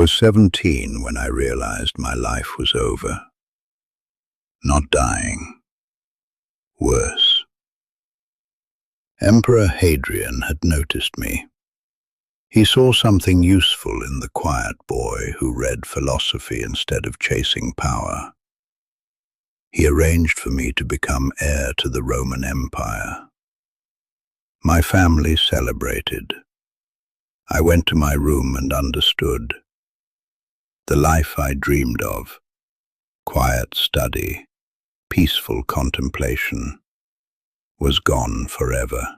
was 17 when I realized my life was over. Not dying. Worse. Emperor Hadrian had noticed me. He saw something useful in the quiet boy who read philosophy instead of chasing power. He arranged for me to become heir to the Roman Empire. My family celebrated. I went to my room and understood. The life I dreamed of, quiet study, peaceful contemplation, was gone forever.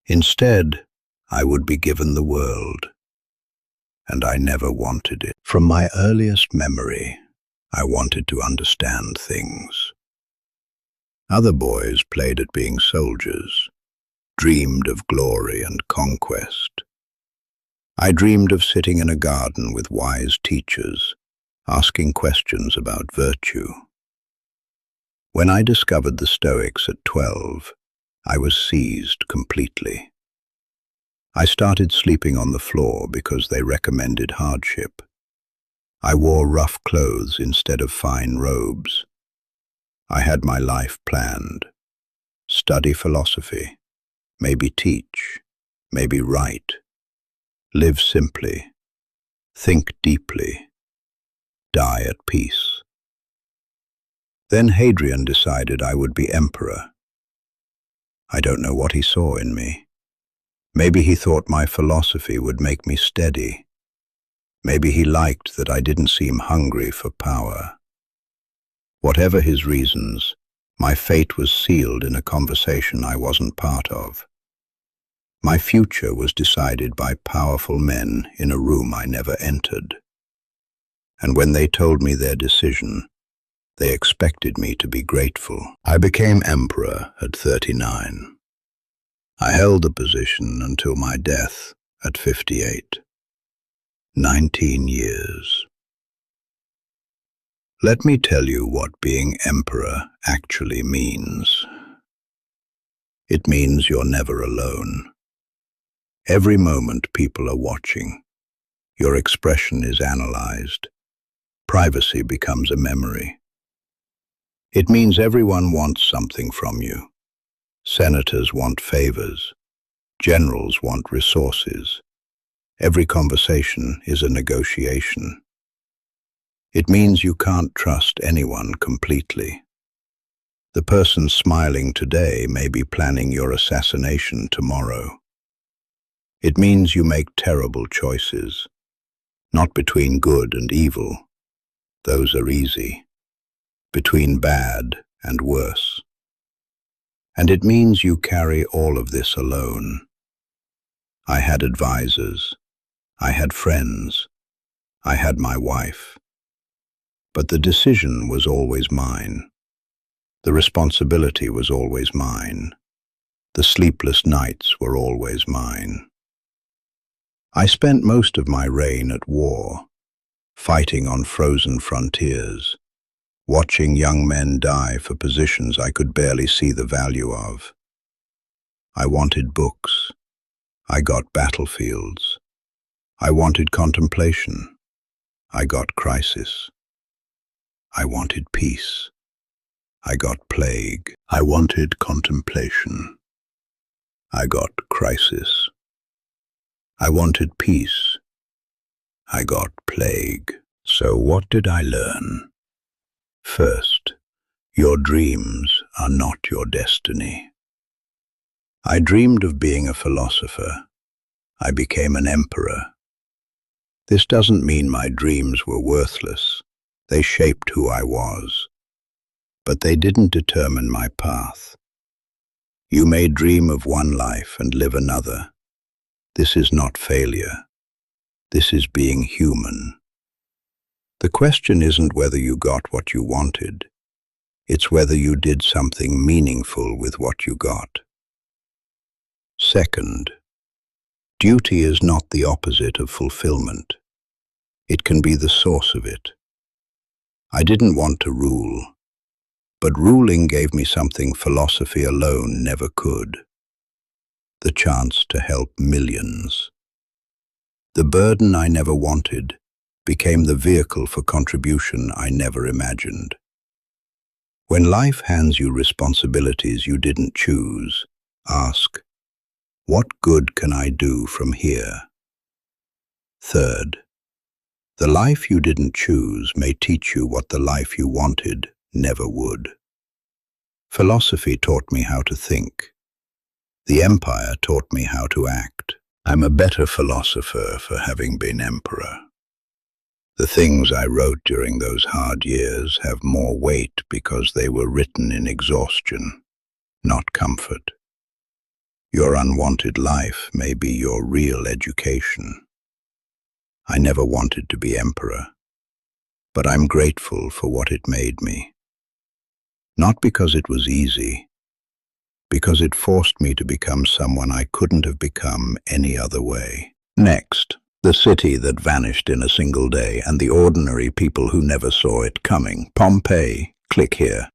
Instead, I would be given the world, and I never wanted it. From my earliest memory, I wanted to understand things. Other boys played at being soldiers, dreamed of glory and conquest. I dreamed of sitting in a garden with wise teachers, asking questions about virtue. When I discovered the Stoics at 12, I was seized completely. I started sleeping on the floor because they recommended hardship. I wore rough clothes instead of fine robes. I had my life planned. Study philosophy, maybe teach, maybe write. Live simply, think deeply, die at peace. Then Hadrian decided I would be emperor. I don't know what he saw in me. Maybe he thought my philosophy would make me steady. Maybe he liked that I didn't seem hungry for power. Whatever his reasons, my fate was sealed in a conversation I wasn't part of. My future was decided by powerful men in a room I never entered. And when they told me their decision, they expected me to be grateful. I became emperor at 39. I held the position until my death at 58. 19 years. Let me tell you what being emperor actually means. It means you're never alone. Every moment people are watching. Your expression is analyzed. Privacy becomes a memory. It means everyone wants something from you. Senators want favors. Generals want resources. Every conversation is a negotiation. It means you can't trust anyone completely. The person smiling today may be planning your assassination tomorrow. It means you make terrible choices, not between good and evil. Those are easy. Between bad and worse. And it means you carry all of this alone. I had advisors. I had friends. I had my wife. But the decision was always mine. The responsibility was always mine. The sleepless nights were always mine. I spent most of my reign at war, fighting on frozen frontiers, watching young men die for positions I could barely see the value of. I wanted books. I got battlefields. I wanted contemplation. I got crisis. I wanted peace. I got plague. I wanted contemplation. I got crisis. I wanted peace. I got plague. So what did I learn? First, your dreams are not your destiny. I dreamed of being a philosopher. I became an emperor. This doesn't mean my dreams were worthless. They shaped who I was. But they didn't determine my path. You may dream of one life and live another. This is not failure. This is being human. The question isn't whether you got what you wanted. It's whether you did something meaningful with what you got. Second, duty is not the opposite of fulfillment. It can be the source of it. I didn't want to rule, but ruling gave me something philosophy alone never could. The chance to help millions. The burden I never wanted became the vehicle for contribution I never imagined. When life hands you responsibilities you didn't choose, ask, what good can I do from here? Third, the life you didn't choose may teach you what the life you wanted never would. Philosophy taught me how to think. The empire taught me how to act. I'm a better philosopher for having been emperor. The things I wrote during those hard years have more weight because they were written in exhaustion, not comfort. Your unwanted life may be your real education. I never wanted to be emperor, but I'm grateful for what it made me. Not because it was easy, because it forced me to become someone I couldn't have become any other way. Next, the city that vanished in a single day and the ordinary people who never saw it coming. Pompeii, click here.